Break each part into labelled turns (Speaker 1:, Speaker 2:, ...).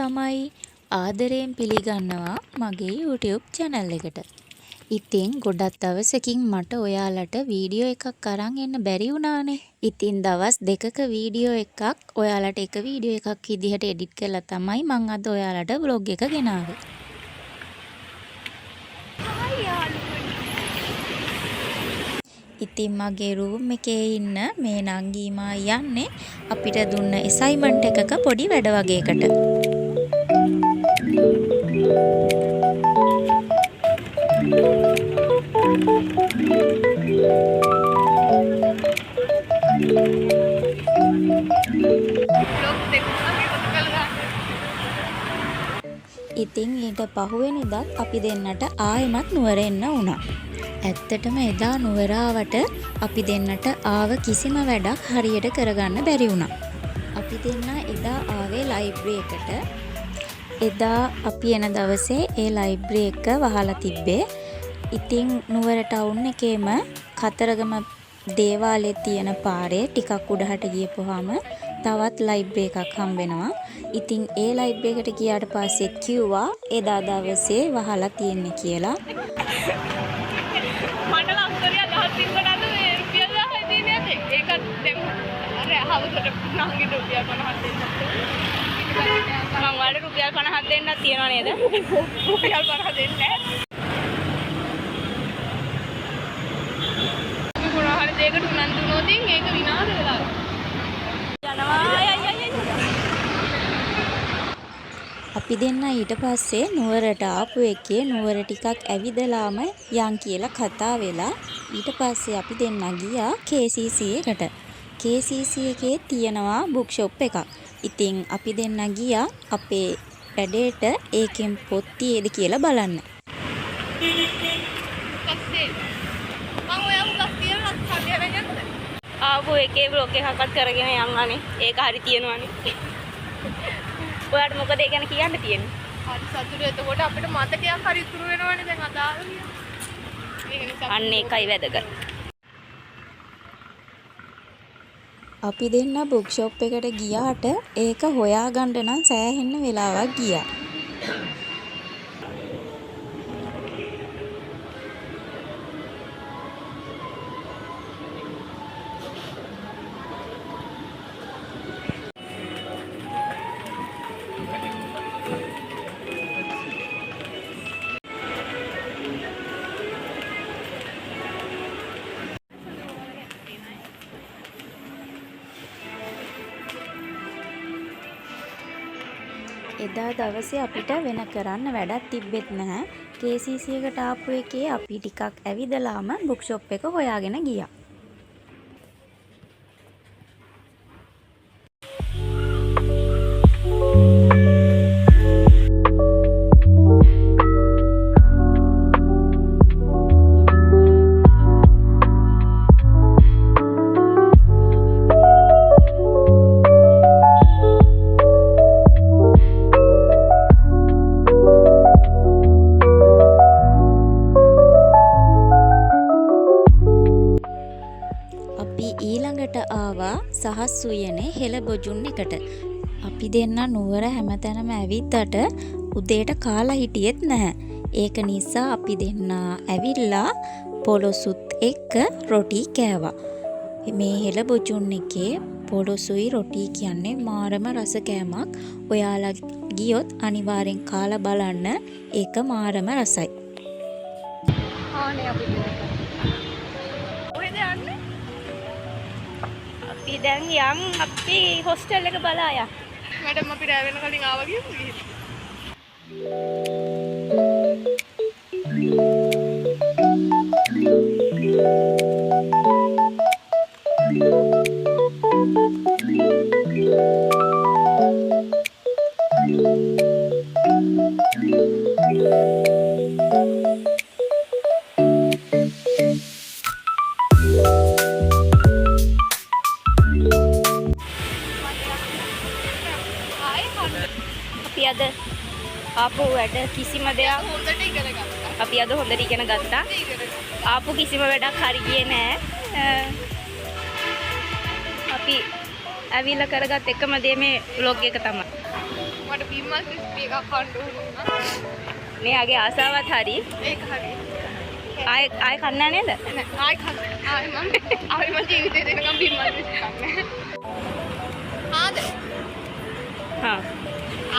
Speaker 1: තමයි ආදරයෙන් පිළිගන්නවා මගේ YouTube channel එකට. ඉතින් ගොඩක් දවසකින් මට ඔයාලට වීඩියෝ එකක් අරන් එන්න බැරි වුණානේ. ඉතින් දවස් දෙකක වීඩියෝ එකක් ඔයාලට එක වීඩියෝ එකක් විදිහට එඩිට් කරලා තමයි මම අද ඔයාලට vlog එක ගෙනාවේ. ඉතින් මගේ රූම් එකේ ඉන්න මේ නංගීමා යන්නේ අපිට දුන්න assignment එකක පොඩි වැඩ වගේකට. ඉතින් ඊට පහුවෙනිදා අපි දෙන්නට ආයෙමත් නුවර එන්න වුණා. ඇත්තටම එදා නුවර ආවට අපි දෙන්නට ආව කිසිම වැඩක් හරියට කරගන්න බැරි වුණා. අපි දෙන්න එදා ආවේ ලයිබ්‍රරි එකට. එදා අපි එන දවසේ ඒ ලයිබ්‍රරි එක වහලා තිබ්බේ. ඉතින් නුවර ටවුන් එකේම කතරගම දේවාලයේ තියෙන පාරේ ටිකක් උඩහට ගියපුවාම තවත් ලයිබ්‍රරි එකක් හම්බ වෙනවා. ඉතින් ඒ ලයිබ්‍රරි එකට ගියාට පස්සේ කිව්වා එදා දවසේ වහලා තියෙන්නේ කියලා.
Speaker 2: මට ලස්සරිය අදහස් තිබ්බනද මේ රුපියල් 1000 දෙන්නේ නැති. ඒකත් දැන් අර හවසට නංගිට රුපියල් 50ක් දෙන්න. මම වල රුපියල් 50ක් දෙන්නක් තියනවා නේද? රුපියල් 50 දෙන්නේ නැහැ. මොනවා හරි දෙයකට උනන්දු වුණොත් ඒක විනාශ වෙලා යනවා.
Speaker 1: අපි දෙන්න ඊට පස්සේ නුවරට ආපු එකේ නුවර ටිකක් ඇවිදලාම යන් කියලා කතා වෙලා ඊට පස්සේ අපි දෙන්න ගියා KCC එකට. KCC එකේ තියෙනවා බුක් ෂොප් එකක්. ඉතින් අපි දෙන්න ගියා අපේ වැඩේට ඒකෙන් පොත් තියෙද කියලා බලන්න.
Speaker 2: ආපු එකේ vlog එකක්වත් කරගෙන යන්නනේ. ඒක හරි තියෙනවනේ. ඔයාලට මොකද ඒ ගැන කියන්න තියෙන්නේ? හරි සතුටුයි. එතකොට අපිට මතකයක් හරි ඉතුරු වෙනවනේ දැන් අදාළ කියලා. ඒක නිසා අන්න ඒකයි වැදගත්.
Speaker 1: අපි දෙන්න බුක් ෂොප් එකට ගියාට ඒක හොයාගන්න නම් සෑහෙන්න වෙලාවක් ගියා. එදා දවසේ අපිට වෙන කරන්න වැඩක් තිබ්බෙත් නැහැ. KCC එකට ආපු එකේ අපි ටිකක් ඇවිදලාම බුක් ෂොප් එක හොයාගෙන ගියා. ඊළඟට ආවා සහස් උයනේ හෙළ බොජුන් එකට. අපි දෙන්න නුවර හැමතැනම ඇවිද්දට උදේට කාලා හිටියෙත් නැහැ. ඒක නිසා අපි දෙන්න ඇවිල්ලා පොලොසුත් එක්ක රොටි කෑවා. මේ හෙළ බොජුන් එකේ පොලොසුයි රොටි කියන්නේ මාරම රස කෑමක්. ඔයාලා ගියොත් අනිවාර්යෙන් කාලා බලන්න. ඒක මාරම රසයි.
Speaker 2: ආනේ අපි ඔහෙද යන්නේ? අපි දැන් යන් අපි හොස්ටල් එක බලා යන්. මැඩම් අපි රැ වෙන කලින් ආවා කියමු. අපි අද ආපු වැඩ කිසිම දෙයක් හොඳට ඉගෙන ගත්තා. අපි අද හොඳට ඉගෙන ගත්තා. ආපු කිසිම වැඩක් හරි ගියේ නෑ. අපි ඇවිල්ලා කරගත් එකම දේ මේ vlog එක තමයි. මට බීමල් ක්‍රිස්පි එකක් කන්න උනා. මෙයාගේ ආසාවත් හරි. ඒක හරි. ආය කන්න නේද? නෑ ආය කන්න. ආය මම ජීවිතේ දෙනකම් බීමල් ක්‍රිස්පි කන්නේ. ආද. හා.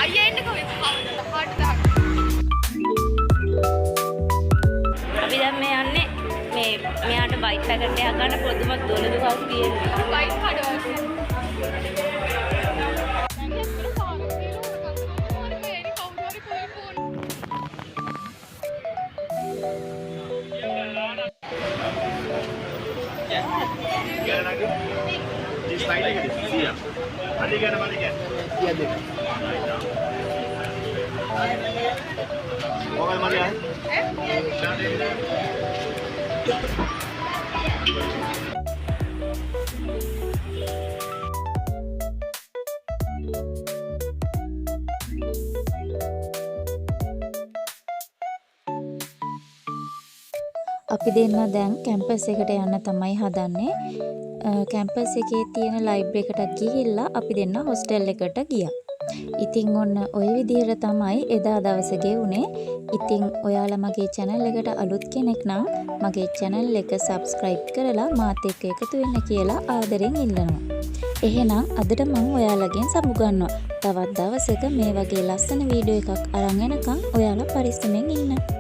Speaker 2: ආයෙ එන්න කොහෙද? හාට දාන්න. අපි දැන් මේ යන්නේ මේ මෙයාට බයික් පැකට් එකක් ගන්න පොදුම දොළ දුකක් තියෙනවා. බයික් කඩවල.
Speaker 1: අපි දෙන්න දැන් කැම්පස් එකට යන්න තමයි හදන්නේ. කැම්පස් එකේ තියෙන ලයිබ්‍රරි එකට ගිහිල්ලා අපි දෙන්න හොස්ටල් එකට ගියා. ඉතින් ඔන්න ওই විදිහට තමයි එදා දවසේ ගෙවුනේ. ඉතින් ඔයාලා මගේ channel එකට අලුත් කෙනෙක් නම් මගේ channel එක subscribe කරලා මාත් එක්ක එකතු වෙන්න කියලා ආදරෙන් ඉල්ලනවා. එහෙනම් අදට මම ඔයාලගෙන් සමුගන්නවා. තවත් දවසක මේ වගේ ලස්සන වීඩියෝ එකක් අරන් එනකම් ඔයාලා පරිස්සමෙන් ඉන්න.